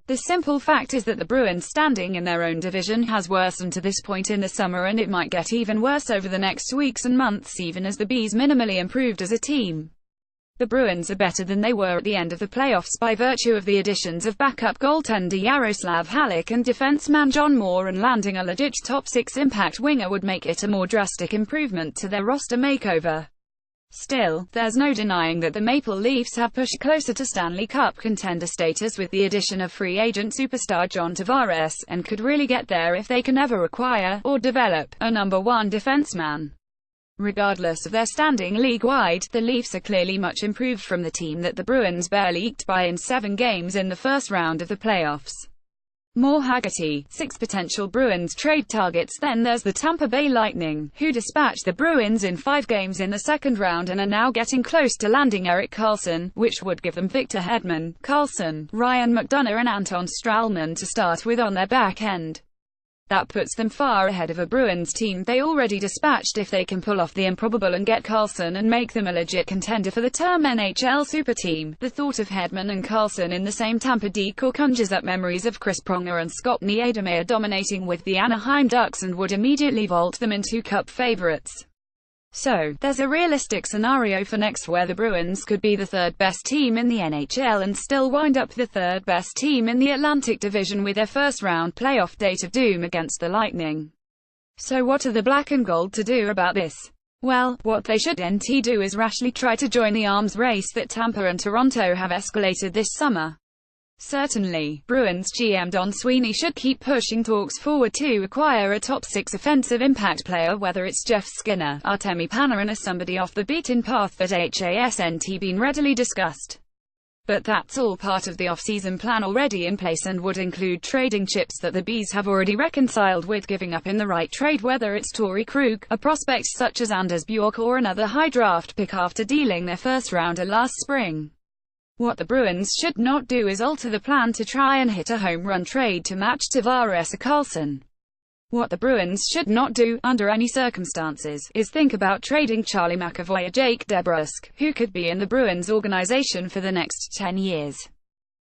The simple fact is that the Bruins' standing in their own division has worsened to this point in the summer, and it might get even worse over the next weeks and months even as the Bees minimally improved as a team. The Bruins are better than they were at the end of the playoffs by virtue of the additions of backup goaltender Yaroslav Halak and defenseman John Moore, and landing a legit top-6 impact winger would make it a more drastic improvement to their roster makeover. Still, there's no denying that the Maple Leafs have pushed closer to Stanley Cup contender status with the addition of free agent superstar John Tavares, and could really get there if they can ever acquire, or develop, a number one defenseman. Regardless of their standing league-wide, the Leafs are clearly much improved from the team that the Bruins barely eked by in 7 games in the first round of the playoffs. More Haggerty, 6 potential Bruins trade targets. Then there's the Tampa Bay Lightning, who dispatched the Bruins in 5 games in the second round and are now getting close to landing Erik Karlsson, which would give them Victor Hedman, Karlsson, Ryan McDonough and Anton Stralman to start with on their back end. That puts them far ahead of a Bruins team they already dispatched if they can pull off the improbable and get Karlsson and make them a legit contender for the term NHL Super Team. The thought of Hedman and Karlsson in the same Tampa decor conjures up memories of Chris Pronger and Scott Niedermayer dominating with the Anaheim Ducks and would immediately vault them into Cup favorites. So, there's a realistic scenario for next where the Bruins could be the 3rd best team in the NHL and still wind up the 3rd best team in the Atlantic Division with their first-round playoff date of doom against the Lightning. So what are the black and gold to do about this? Well, what they should do is rashly try to join the arms race that Tampa and Toronto have escalated this summer. Certainly, Bruins GM Don Sweeney should keep pushing talks forward to acquire a top-6 offensive impact player, whether it's Jeff Skinner, Artemi Panarin or somebody off the beaten path that hasn't been readily discussed. But that's all part of the off-season plan already in place and would include trading chips that the Bees have already reconciled with giving up in the right trade, whether it's Torrey Krug, a prospect such as Anders Bjork, or another high draft pick after dealing their first-rounder last spring. What the Bruins should not do is alter the plan to try and hit a home run trade to match Tavares or Karlsson. What the Bruins should not do, under any circumstances, is think about trading Charlie McAvoy or Jake DeBrusk, who could be in the Bruins organization for the next 10 years.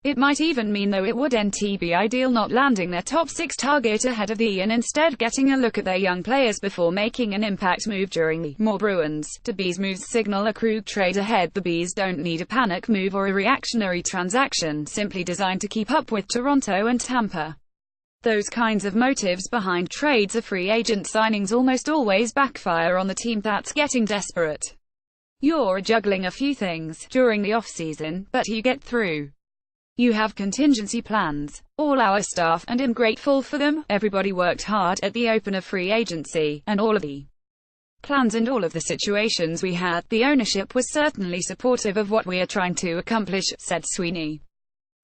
It might even mean, though it would be ideal, not landing their top-6 target ahead of the and instead getting a look at their young players before making an impact move during the more Bruins to Bees moves signal a Krug trade ahead. The Bees don't need a panic move or a reactionary transaction, simply designed to keep up with Toronto and Tampa. Those kinds of motives behind trades or free agent signings almost always backfire on the team that's getting desperate. You're juggling a few things during the off-season, but you get through. You have contingency plans. All our staff, and I'm grateful for them, everybody worked hard at the open of free agency, and all of the plans and all of the situations we had, the ownership was certainly supportive of what we are trying to accomplish, said Sweeney.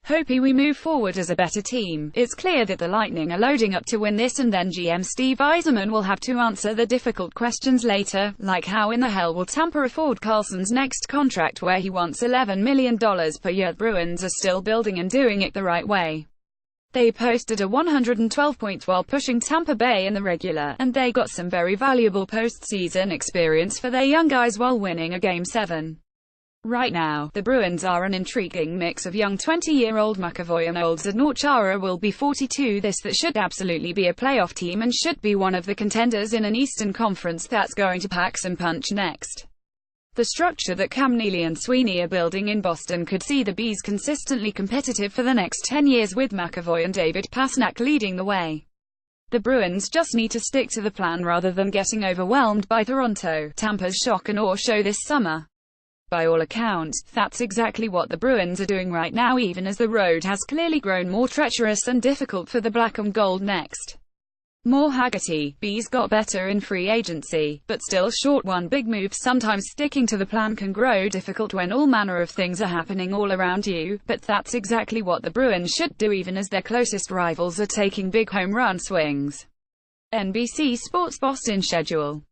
Hoping we move forward as a better team. It's clear that the Lightning are loading up to win this, and then GM Steve Yzerman will have to answer the difficult questions later, like how in the hell will Tampa afford Karlsson's next contract where he wants $11 million per year. Bruins are still building and doing it the right way. They posted a 112 points while pushing Tampa Bay in the regular, and they got some very valuable postseason experience for their young guys while winning a Game 7. Right now, the Bruins are an intriguing mix of young 20-year-old McAvoy and old Zdeno Chara will be 42 this. That should absolutely be a playoff team and should be one of the contenders in an Eastern Conference that's going to pack some punch next. The structure that Cam Neely and Sweeney are building in Boston could see the Bees consistently competitive for the next 10 years with McAvoy and David Pastrnak leading the way. The Bruins just need to stick to the plan rather than getting overwhelmed by Toronto, Tampa's shock and awe show this summer. By all accounts, that's exactly what the Bruins are doing right now, even as the road has clearly grown more treacherous and difficult for the black and gold next. More Haggerty, Bees got better in free agency, but still short one big move. Sometimes sticking to the plan can grow difficult when all manner of things are happening all around you, but that's exactly what the Bruins should do even as their closest rivals are taking big home run swings. NBC Sports Boston schedule.